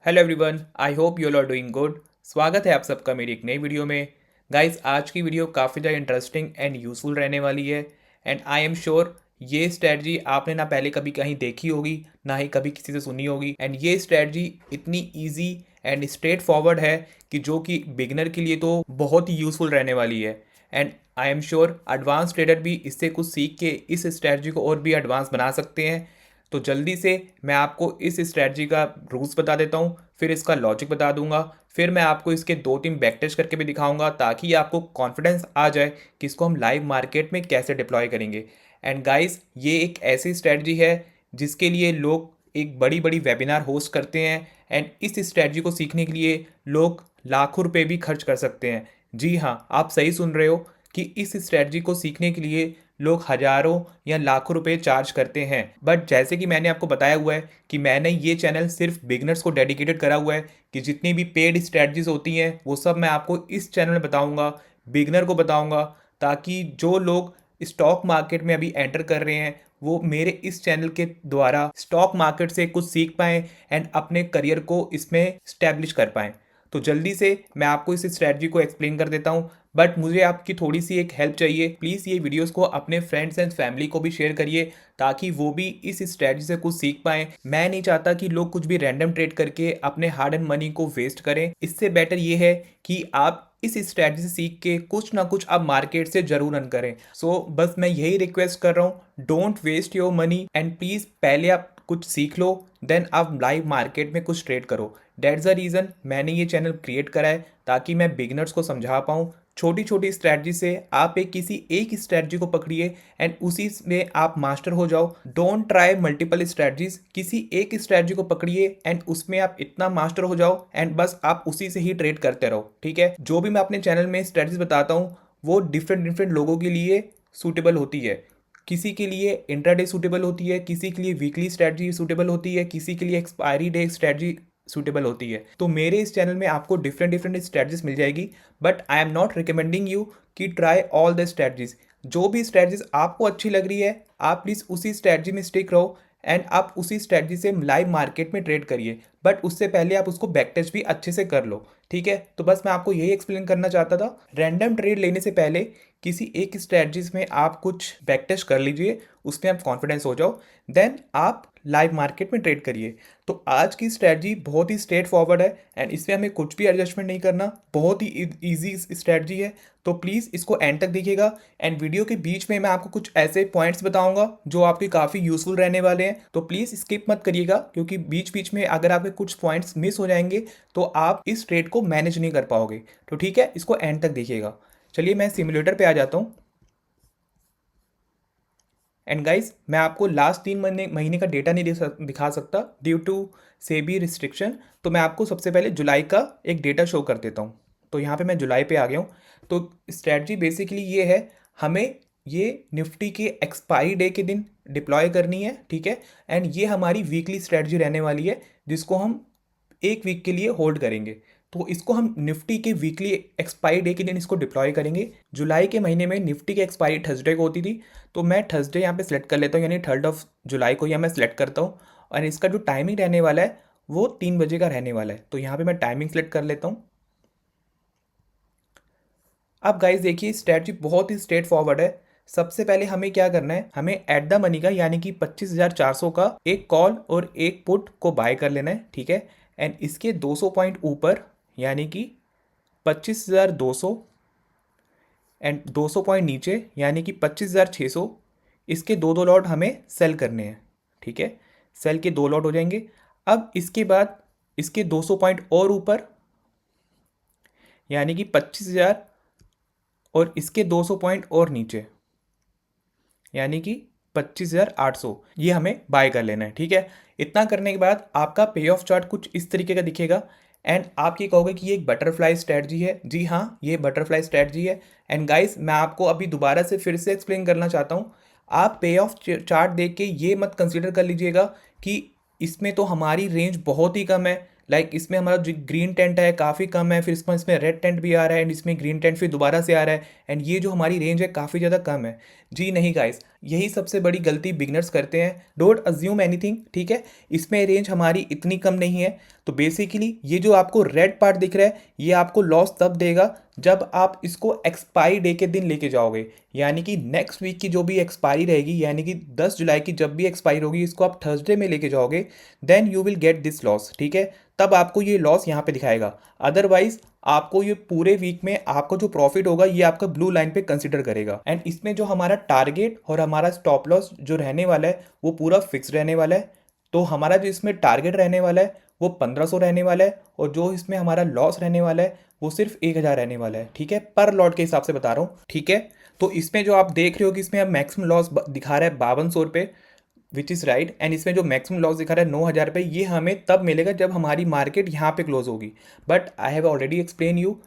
Hello everyone, I hope you all are doing good. स्वागत है आप सबका मेरी एक नई वीडियो में। गाइस, आज की वीडियो काफ़ी ज़्यादा इंटरेस्टिंग एंड यूजफुल रहने वाली है। एंड आई एम श्योर ये स्ट्रेटजी आपने ना पहले कभी कहीं देखी होगी, ना ही कभी किसी से सुनी होगी। एंड ये स्ट्रेटजी इतनी ईजी एंड स्ट्रेट फॉरवर्ड है कि जो कि बिगनर के लिए तो बहुत ही यूजफुल रहने वाली है। And I am sure advance trader भी इससे कुछ सीख के इस स्ट्रेटजी को और भी एडवांस बना सकते हैं। तो जल्दी से मैं आपको इस स्ट्रैटेजी का रूल्स बता देता हूँ, फिर इसका लॉजिक बता दूंगा, फिर मैं आपको इसके 2-3 बैक टेस्ट करके भी दिखाऊंगा ताकि आपको कॉन्फिडेंस आ जाए कि इसको हम लाइव मार्केट में कैसे डिप्लॉय करेंगे। एंड गाइस, ये एक ऐसी स्ट्रैटेजी है जिसके लिए लोग एक बड़ी बड़ी वेबिनार होस्ट करते हैं। एंड इस स्ट्रैटेजी को सीखने के लिए लोग लाखों रुपए भी खर्च कर सकते हैं। जी हाँ, आप सही सुन रहे हो कि इस स्ट्रैटेजी को सीखने के लिए लोग हजारों या लाखों रुपए चार्ज करते हैं। बट जैसे कि मैंने आपको बताया हुआ है कि मैंने ये चैनल सिर्फ बिगनर्स को डेडिकेटेड करा हुआ है कि जितनी भी पेड स्ट्रेटजीज होती हैं वो सब मैं आपको इस चैनल में बताऊंगा, बिगनर को बताऊंगा, ताकि जो लोग स्टॉक मार्केट में अभी एंटर कर रहे हैं वो मेरे इस चैनल के द्वारा स्टॉक मार्केट से कुछ सीख पाएँ एंड अपने करियर को इसमें स्टैब्लिश कर पाएँ। तो जल्दी से मैं आपको इस स्ट्रैटेजी को एक्सप्लेन कर देता हूँ। बट मुझे आपकी थोड़ी सी एक हेल्प चाहिए। प्लीज़ ये वीडियोस को अपने फ्रेंड्स एंड फैमिली को भी शेयर करिए ताकि वो भी इस स्ट्रैटेजी से कुछ सीख पाएँ। मैं नहीं चाहता कि लोग कुछ भी रैंडम ट्रेड करके अपने हार्ड एंड मनी को वेस्ट करें। इससे बेटर ये है कि आप इस स्ट्रैटेजी से सीख के कुछ ना कुछ आप मार्केट से जरूर अर्न करें। सो बस मैं यही रिक्वेस्ट कर रहा हूँ, don't waste your money and please पहले आप कुछ सीख लो, देन आप लाइव मार्केट में कुछ ट्रेड करो। डेट्स द रीज़न मैंने ये चैनल क्रिएट करा है ताकि मैं बिगनर्स को समझा पाऊँ। छोटी छोटी स्ट्रैटेजी से आप किसी एक स्ट्रैटेजी को पकड़िए एंड उसी में आप मास्टर हो जाओ। डोंट ट्राई मल्टीपल स्ट्रैटेजीज, किसी एक स्ट्रैटेजी को पकड़िए एंड उसमें आप इतना मास्टर हो जाओ एंड बस आप उसी से ही ट्रेड करते रहो। ठीक है, जो भी मैं अपने चैनल में स्ट्रैटेजीज बताता हूँ वो डिफरेंट डिफरेंट लोगों के लिए सूटेबल होती है। किसी के लिए इंट्राडे सूटेबल होती है, किसी के लिए वीकली स्ट्रैटेजी सूटेबल होती है, किसी के लिए एक्सपायरी डे स्ट्रैटेजी सूटेबल होती है। तो मेरे इस चैनल में आपको डिफरेंट डिफरेंट स्ट्रैटेजीज मिल जाएगी। But I am not recommending you कि ट्राई ऑल द स्ट्रैटेजीज। जो भी स्ट्रैटेजीज आपको अच्छी लग रही है आप प्लीज़ उसी स्ट्रैटेजी में स्टिक रहो एंड आप उसी स्ट्रैटेजी से लाइव मार्केट में ट्रेड करिए। बट उससे पहले आप उसको बैक टेस्ट भी अच्छे से कर लो। ठीक है, तो बस मैं आपको यही एक्सप्लेन करना चाहता था। रैंडम ट्रेड लेने से पहले किसी एक स्ट्रैटेजीज में आप कुछ बैक टेस्ट कर लीजिए, उसमें आप कॉन्फिडेंस हो जाओ, देन आप लाइव मार्केट में ट्रेड करिए। तो आज की स्ट्रैटेजी बहुत ही स्ट्रेट फॉरवर्ड है एंड इसमें हमें कुछ भी एडजस्टमेंट नहीं करना, बहुत ही इजी स्ट्रैटेजी है। तो प्लीज़ इसको एंड तक देखिएगा एंड वीडियो के बीच में मैं आपको कुछ ऐसे पॉइंट्स बताऊंगा जो आपके काफ़ी यूजफुल रहने वाले हैं। तो प्लीज़ स्किप मत करिएगा, क्योंकि बीच बीच में अगर आपके कुछ पॉइंट्स मिस हो जाएंगे तो आप इस ट्रेड को मैनेज नहीं कर पाओगे। तो ठीक है, इसको एंड तक देखिएगा। चलिए मैं सिमुलेटर पे आ जाता हूँ। एंड गाइस, मैं आपको लास्ट 3 महीने का डेटा नहीं दिखा सकता ड्यू टू सेबी रिस्ट्रिक्शन। तो मैं आपको सबसे पहले जुलाई का एक डेटा शो कर देता हूँ। तो यहाँ पे मैं जुलाई पे आ गया हूँ। तो स्ट्रैटेजी बेसिकली ये है, हमें ये निफ्टी के एक्सपायरी डे के दिन डिप्लॉय करनी है। ठीक है, एंड ये हमारी वीकली स्ट्रैटेजी रहने वाली है जिसको हम एक वीक के लिए होल्ड करेंगे। तो इसको हम निफ्टी के वीकली एक्सपायरी डे के दिन इसको डिप्लॉय करेंगे। जुलाई के महीने में निफ्टी की एक्सपायरी थर्सडे को होती थी, तो मैं थर्सडे यहाँ पे सेलेक्ट कर लेता हूँ, यानी 3 जुलाई को यहाँ मैं सेलेक्ट करता हूँ। और इसका जो टाइमिंग रहने वाला है वो 3 बजे का रहने वाला है। तो यहाँ पे मैं टाइमिंग सेलेक्ट कर लेता हूँ। अब गाइस देखिए, स्ट्रैटेजी बहुत ही स्ट्रेट फॉरवर्ड है। सबसे पहले हमें क्या करना है, हमें एट द मनी का यानी कि 25,400 का एक कॉल और एक पुट को बाय कर लेना है। ठीक है, एंड इसके 200 पॉइंट ऊपर यानी कि 25,200 एंड 200 पॉइंट नीचे यानी कि 25,600, इसके दो दो लॉट हमें सेल करने हैं। ठीक है, सेल के 2 लॉट हो जाएंगे। अब इसके बाद इसके 200 पॉइंट और ऊपर यानी कि 25,000 और इसके 200 पॉइंट और नीचे यानी कि 25,800, ये हमें बाय कर लेना है। ठीक है, इतना करने के बाद आपका पे ऑफ चार्ट कुछ इस तरीके का दिखेगा एंड आप ये कहोगे कि ये एक बटरफ्लाई स्ट्रैटेजी है। जी हाँ, ये बटरफ्लाई स्ट्रैटेजी है। एंड गाइस, मैं आपको अभी दोबारा से फिर से एक्सप्लेन करना चाहता हूँ। आप पे ऑफ चार्ट देख के ये मत कंसीडर कर लीजिएगा कि इसमें तो हमारी रेंज बहुत ही कम है, लाइक इसमें हमारा जो ग्रीन टेंट है काफ़ी कम है, फिर इसमें रेड टेंट भी आ रहा है, एंड इसमें ग्रीन टेंट फिर दोबारा से आ रहा है, एंड ये जो हमारी रेंज है काफ़ी ज़्यादा कम है। जी नहीं गाइस, यही सबसे बड़ी गलती बिगनर्स करते हैं। डोंट अज्यूम एनीथिंग, ठीक है। इसमें रेंज हमारी इतनी कम नहीं है। तो बेसिकली ये जो आपको रेड पार्ट दिख रहा है ये आपको लॉस तब देगा जब आप इसको एक्सपायरी डे के दिन लेके जाओगे, यानी कि नेक्स्ट वीक की जो भी एक्सपायरी रहेगी, यानी कि 10 जुलाई की जब भी एक्सपायरी होगी, इसको आप थर्सडे में लेके जाओगे, then you will get this loss, ठीक है। तब आपको ये लॉस यहाँ पे दिखाएगा। अदरवाइज आपको ये पूरे वीक में आपको जो प्रॉफिट होगा ये आपका ब्लू लाइन पे कंसिडर करेगा। एंड इसमें जो हमारा टारगेट और हमारा स्टॉप लॉस जो रहने वाला है वो पूरा फिक्स रहने वाला है। तो हमारा जो इसमें टारगेट रहने वाला है वो 1500 रहने वाला है, और जो इसमें हमारा लॉस रहने वाला है वो सिर्फ 1000 रहने वाला है, ठीक है। पर लॉट के हिसाब से बता रहा हूँ, ठीक है। तो इसमें जो आप देख रहे हो कि इसमें अब मैक्सिमम लॉस दिखा रहा है 5200 रुपये, विच इज़ राइट। एंड इसमें जो मैक्सिमम लॉस दिखा रहा है 9000 रुपये, ये हमें तब मिलेगा जब हमारी मार्केट यहाँ पे क्लोज होगी। But I have already explain you,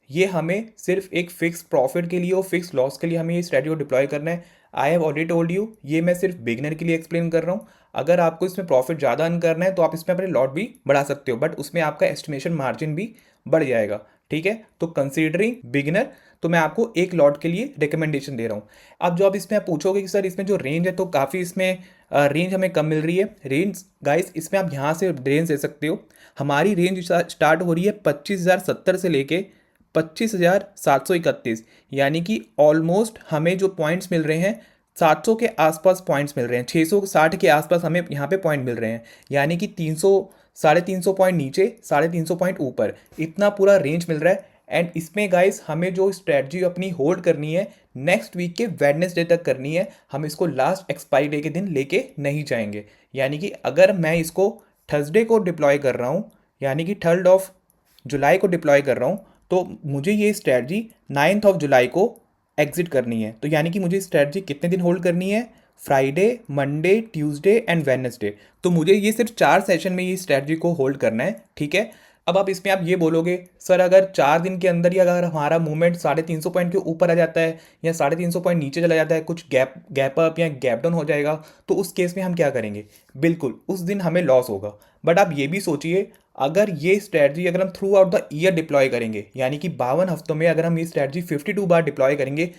ये हमें सिर्फ एक फिक्स प्रॉफिट के लिए और फिक्स लॉस के लिए हमें ये स्ट्रेटजी को डिप्लॉय करना है। I have already told you, ये मैं सिर्फ बिगनर के लिए एक्सप्लेन कर रहा हूँ। अगर आपको इसमें प्रॉफिट ज़्यादा अर्न करना है तो आप इसमें अपने लॉट भी बढ़ा सकते हो, बट उसमें आपका एस्टिमेशन मार्जिन भी बढ़ जाएगा, ठीक है। तो कंसीडरिंग बिगिनर, तो मैं आपको एक लॉट के लिए रिकमेंडेशन दे रहा हूँ। अब जो आप इसमें आप पूछोगे कि सर इसमें जो रेंज है तो काफ़ी इसमें रेंज हमें कम मिल रही है। रेंज गाइस इसमें आप यहाँ से रेंज दे सकते हो। हमारी रेंज स्टार्ट हो रही है 25,070 से लेके 25,731, यानी कि ऑलमोस्ट हमें जो पॉइंट्स मिल रहे हैं 700 के आसपास पॉइंट्स मिल रहे हैं, 660 के आसपास हमें यहाँ पे पॉइंट मिल रहे हैं, यानी कि 300 350 पॉइंट नीचे 350 पॉइंट ऊपर, इतना पूरा रेंज मिल रहा है। एंड इसमें गाइस हमें जो स्ट्रेटजी अपनी होल्ड करनी है नेक्स्ट वीक के वेडनेसडे तक करनी है। हम इसको लास्ट एक्सपायरी डे के दिन लेके नहीं जाएंगे, यानी कि अगर मैं इसको थर्सडे को डिप्लॉय कर रहा हूँ, यानी कि 3rd ऑफ जुलाई को डिप्लॉय कर रहा हूँ, तो मुझे ये स्ट्रेटजी 9th ऑफ जुलाई को एग्जिट करनी है। तो यानी कि मुझे स्ट्रेटजी कितने दिन होल्ड करनी है? Friday, Monday, Tuesday and Wednesday. तो मुझे ये सिर्फ 4 सेशन में ये स्ट्रेटजी को होल्ड करना है, ठीक है। अब आप इसमें आप ये बोलोगे सर अगर 4 दिन के अंदर ही अगर हमारा मूवमेंट 350 पॉइंट के ऊपर आ जाता है या 350 पॉइंट नीचे चला जाता है, कुछ गैप अप या गैप डाउन हो जाएगा, तो उस केस में हम क्या करेंगे? बिल्कुल उस दिन हमें लॉस होगा। बट आप ये भी सोचिए, अगर ये स्ट्रैटेजी अगर हम through out the year deploy करेंगे, यानी कि 52 हफ्तों में अगर हम ये स्ट्रैटेजी 52 बार डिप्लॉय करेंगे,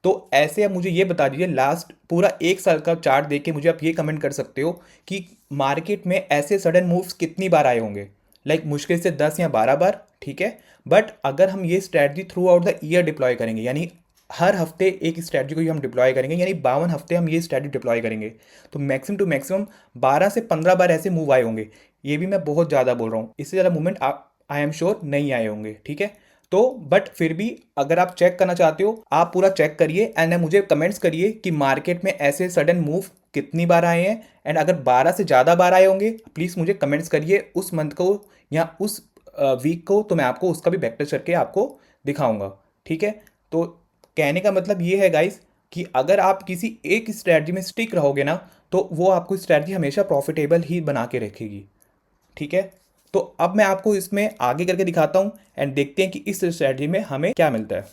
तो ऐसे अब मुझे ये बता दीजिए लास्ट पूरा 1 साल का चार्ट देख के मुझे आप ये कमेंट कर सकते हो कि मार्केट में ऐसे सडन मूव्स कितनी बार आए होंगे। लाइक मुश्किल से 10 या 12 बार, ठीक है। बट अगर हम ये strategy through out the year deploy करेंगे, यानी हर हफ्ते एक स्ट्रैटेजी को हम डिप्लॉय करेंगे, यानी 52 हफ्ते हम ये स्ट्रैटेजी डिप्लॉय करेंगे, तो मैक्सिमम टू मैक्सिमम 12 से 15 बार ऐसे मूव आए होंगे। ये भी मैं बहुत ज़्यादा बोल रहा हूँ, इससे ज़्यादा मूवमेंट आप आई एम श्योर नहीं आए होंगे, ठीक है। तो बट फिर भी अगर आप चेक करना चाहते हो आप पूरा चेक करिए एंड मुझे कमेंट्स करिए कि मार्केट में ऐसे सडन मूव कितनी बार आए हैं। एंड अगर 12 से ज़्यादा बार आए होंगे प्लीज़ मुझे कमेंट्स करिए उस मंथ को या उस वीक को, तो मैं आपको उसका भी बैक टेस्ट करके आपको दिखाऊंगा, ठीक है। तो कहने का मतलब ये है गाइस कि अगर आप किसी एक स्ट्रैटेजी में स्टिक रहोगे ना, तो वो आपको स्ट्रैटेजी हमेशा प्रॉफिटेबल ही बना के रखेगी, ठीक है। तो अब मैं आपको इसमें आगे करके दिखाता हूँ एंड देखते हैं कि इस स्ट्रैटेजी में हमें क्या मिलता है।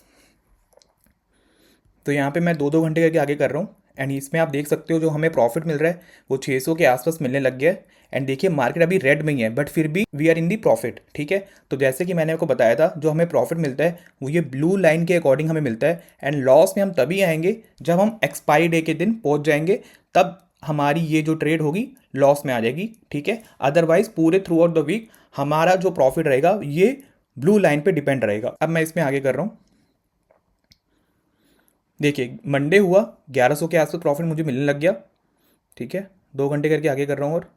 तो यहाँ पे मैं 2-2 घंटे करके आगे कर रहा हूँ एंड इसमें आप देख सकते हो जो हमें प्रॉफिट मिल रहा है वो 600 के आसपास मिलने लग गया है। एंड देखिए मार्केट अभी रेड में ही है बट फिर भी we are in the profit, ठीक है। तो जैसे कि मैंने आपको बताया था जो हमें प्रॉफिट मिलता है वो ये ब्लू लाइन के अकॉर्डिंग हमें मिलता है। एंड लॉस में हम तभी आएंगे जब हम एक्सपायरी डे के दिन पहुँच जाएंगे, तब हमारी ये जो ट्रेड होगी लॉस में आ जाएगी, ठीक है। अदरवाइज पूरे थ्रू आउट द वीक हमारा जो प्रॉफिट रहेगा ये ब्लू लाइन पे डिपेंड रहेगा। अब मैं इसमें आगे कर रहा हूँ। देखिए मंडे हुआ 1100 के आसपास प्रॉफिट मुझे मिलने लग गया, ठीक है। 2 घंटे करके आगे कर रहा हूँ और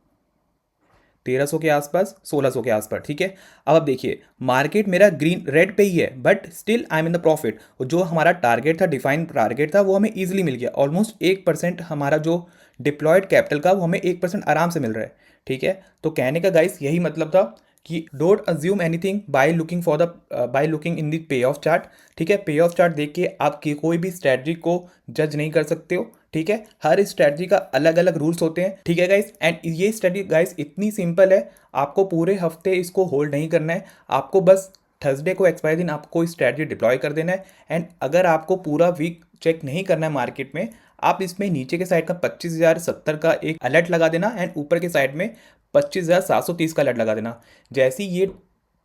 1300 के आसपास, 1600 के आसपास, ठीक है। अब आप देखिए मार्केट मेरा ग्रीन रेड पे ही है but still I am in the profit. और जो हमारा टारगेट था, डिफाइन टारगेट था, वो हमें ईजिली मिल गया। ऑलमोस्ट 1% हमारा जो डिप्लॉयड कैपिटल का वो हमें 1% आराम से मिल रहा है, ठीक है। तो कहने का गाइस यही मतलब था कि don't assume anything by looking in the pay of chart, ठीक है। पे ऑफ चार्ट देख के आप कोई भी स्ट्रैटेजी को जज नहीं कर सकते हो, ठीक है। हर स्ट्रैटेजी का अलग अलग रूल्स होते हैं, ठीक है गाइस। एंड ये स्ट्रैटेजी गाइस इतनी सिंपल है, आपको पूरे हफ्ते इसको होल्ड नहीं करना है, आपको बस थर्सडे को एक्सपायरी दिन आपको स्ट्रैटेजी डिप्लॉय कर देना है। एंड अगर आपको पूरा वीक चेक नहीं करना है मार्केट में, आप इसमें नीचे के साइड का 25,070 का एक अलर्ट लगा देना एंड ऊपर के साइड में 25,730 का अलर्ट लगा देना। जैसे ही ये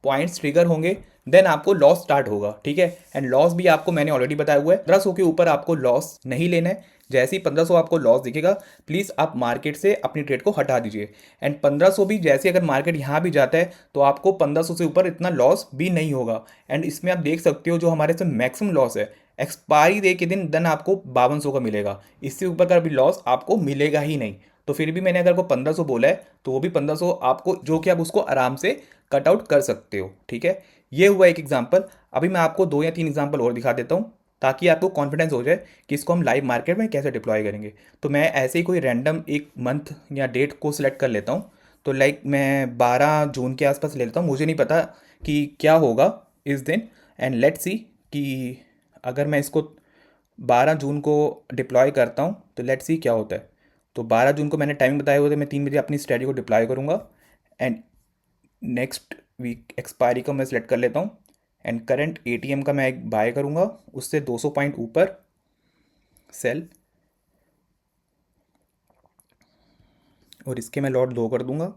पॉइंट्स ट्रिगर होंगे देन आपको लॉस स्टार्ट होगा, ठीक है। एंड लॉस भी आपको मैंने ऑलरेडी बताया हुआ है, 1500 के ऊपर आपको लॉस नहीं लेना है। जैसे ही 1500 आपको लॉस दिखेगा, प्लीज़ आप मार्केट से अपनी ट्रेड को हटा दीजिए। एंड 1500 भी जैसे अगर मार्केट यहाँ भी जाता है तो आपको 1500 से ऊपर इतना लॉस भी नहीं होगा। एंड इसमें आप देख सकते हो जो हमारे से मैक्सिमम लॉस है एक्सपायरी डे के दिन देन आपको 5200 का मिलेगा। इससे ऊपर का भी लॉस आपको मिलेगा ही नहीं। तो फिर भी मैंने अगर को 1500 बोला है तो वो भी 1500 आपको, जो कि आप उसको आराम से कट आउट कर सकते हो, ठीक है। ये हुआ एक एग्जांपल। अभी मैं आपको 2 या 3 एग्जांपल और दिखा देता हूँ ताकि आपको कॉन्फिडेंस हो जाए कि इसको हम लाइव मार्केट में कैसे डिप्लॉय करेंगे। तो मैं ऐसे ही कोई रैंडम एक मंथ या डेट को सिलेक्ट कर लेता हूँ। तो लाइक मैं 12 जून के आसपास ले लेता हूँ, मुझे नहीं पता कि क्या होगा इस दिन। एंड लेट्स सी कि अगर मैं इसको 12 जून को डिप्लॉय करता हूँ तो लेट्स सी क्या होता है। तो 12 जून को मैंने टाइम बताया हुआ था, मैं 3 बजे अपनी स्ट्रेटजी को डिप्लॉय करूँगा। एंड नेक्स्ट वीक एक्सपायरी का मैं सिलेक्ट कर लेता हूँ। एंड करंट एटीएम का मैं एक बाय करूँगा, उससे 200 पॉइंट ऊपर सेल, और इसके मैं लॉट 2 कर दूंगा।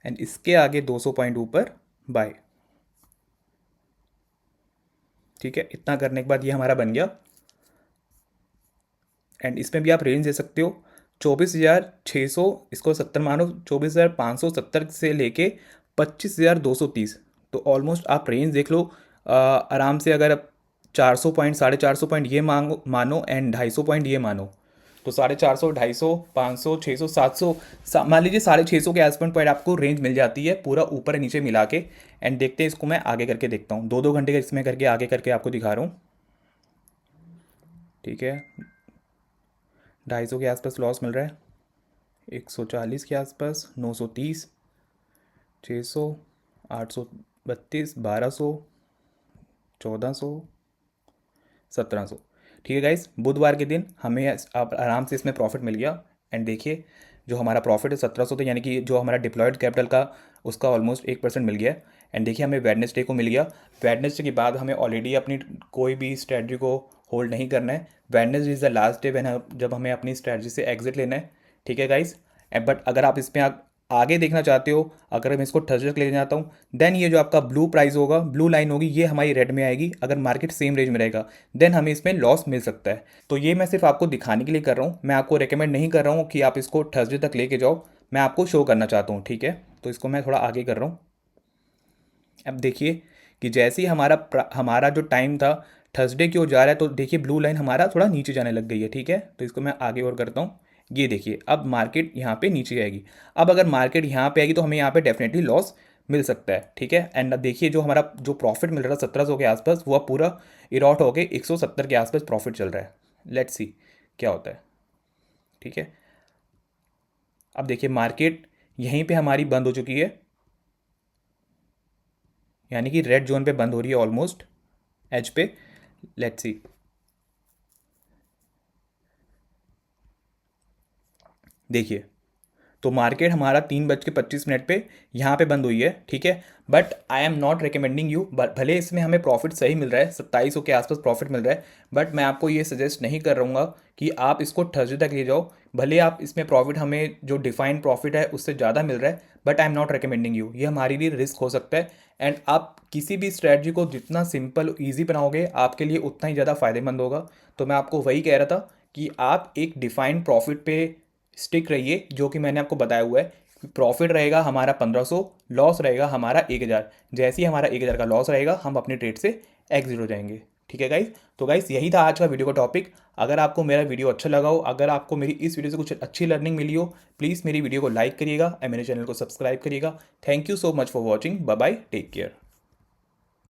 एंड इसके आगे 200 पॉइंट ऊपर बाय, ठीक है। इतना करने के बाद ये हमारा बन गया। एंड इसमें भी आप रेंज दे सकते हो 24,600, इसको 70 मानो, 24,570 से लेके 25,230। तो ऑलमोस्ट आप रेंज देख लो। आराम से अगर आप 400 पॉइंट, 450 पॉइंट ये मानो एंड 250 पॉइंट ये मानो, तो 450, 250, 500, 600, 700, मान लीजिए 650 के आसपास पॉइंट आपको रेंज मिल जाती है पूरा ऊपर नीचे मिला के। एंड देखते हैं इसको मैं आगे करके देखता हूँ, 2-2 घंटे का इसमें करके आगे करके आपको दिखा रहा हूँ, ठीक है। 250 के आसपास लॉस मिल रहा है, 140 के आसपास, 930, 600, 832, 1200, 1400, 1700, ठीक है गाइस। बुधवार के दिन हमें आप आराम से इसमें प्रॉफिट मिल गया। एंड देखिए जो हमारा प्रॉफिट है 1700 था, यानी कि जो हमारा डिप्लॉयड कैपिटल का उसका ऑलमोस्ट 1% मिल गया। एंड देखिए हमें वेडनेसडे को मिल गया। वेडनेसडे के बाद हमें ऑलरेडी अपनी कोई भी स्ट्रेटजी को होल्ड नहीं करना है। Wednesday is the last day when जब हमें अपनी स्ट्रेटजी से एग्जिट लेना है, ठीक है गाइस। बट अगर आप इसमें आगे देखना चाहते हो, अगर मैं इसको थर्सडे तक ले जाता हूँ देन ये जो आपका ब्लू प्राइस होगा, ब्लू लाइन होगी, ये हमारी रेड में आएगी। अगर मार्केट सेम रेंज में रहेगा देन हमें इसमें लॉस मिल सकता है। तो ये मैं सिर्फ आपको दिखाने के लिए कर रहा हूँ, मैं आपको रेकमेंड नहीं कर रहा हूँ कि आप इसको थर्सडे तक लेके जाओ, मैं आपको शो करना चाहता हूँ, ठीक है। तो इसको मैं थोड़ा आगे कर रहा हूँ। अब देखिए कि जैसे ही हमारा जो टाइम था थर्सडे की ओर जा रहा है, तो देखिए ब्लू लाइन हमारा थोड़ा नीचे जाने लग गई है, ठीक है। तो इसको मैं आगे और करता हूँ। ये देखिए अब मार्केट यहाँ पे नीचे आएगी। अब अगर मार्केट यहाँ पे आएगी तो हमें यहाँ पे डेफिनेटली लॉस मिल सकता है, ठीक है। एंड अब देखिए जो हमारा जो प्रॉफिट मिल रहा था 1700 के आसपास, वो अब पूरा इरॉट होके 170 के आसपास प्रॉफिट चल रहा है। लेट्स सी क्या होता है, ठीक है। अब देखिए मार्केट यहीं पे हमारी बंद हो चुकी है, यानी कि रेड जोन पे बंद हो रही है ऑलमोस्ट एज पे। लेट्स सी, देखिए तो मार्केट हमारा 3:25 पे यहाँ पे बंद हुई है, ठीक है। But I am not recommending you, भले इसमें हमें प्रॉफिट सही मिल रहा है, 2700 के आसपास प्रॉफिट मिल रहा है, बट मैं आपको ये सजेस्ट नहीं कर रहूँगा कि आप इसको थर्सडे तक ले जाओ। भले आप इसमें प्रॉफिट, हमें जो डिफाइंड प्रॉफिट है उससे ज़्यादा मिल रहा है, but I am not recommending you, ये हमारे लिए रिस्क हो सकता है। एंड आप किसी भी स्ट्रैटेजी को जितना सिंपल ईजी बनाओगे आपके लिए उतना ही ज़्यादा फायदेमंद होगा। तो मैं आपको वही कह रहा था कि आप एक डिफाइंड प्रॉफिट पे स्टिक रहिए, जो कि मैंने आपको बताया हुआ है। प्रॉफिट रहेगा हमारा 1500, लॉस रहेगा हमारा 1000। जैसे ही हमारा 1000 का लॉस रहेगा हम अपनी ट्रेड से एग्जिट हो जाएंगे, ठीक है गाइस। तो गाइस यही था आज का वीडियो का टॉपिक। अगर आपको मेरा वीडियो अच्छा लगा हो, अगर आपको मेरी इस वीडियो से कुछ अच्छी लर्निंग मिली हो, प्लीज़ मेरी वीडियो को लाइक करिएगा और मेरे चैनल को सब्सक्राइब करिएगा। Thank you so much for watching, bye bye, take care.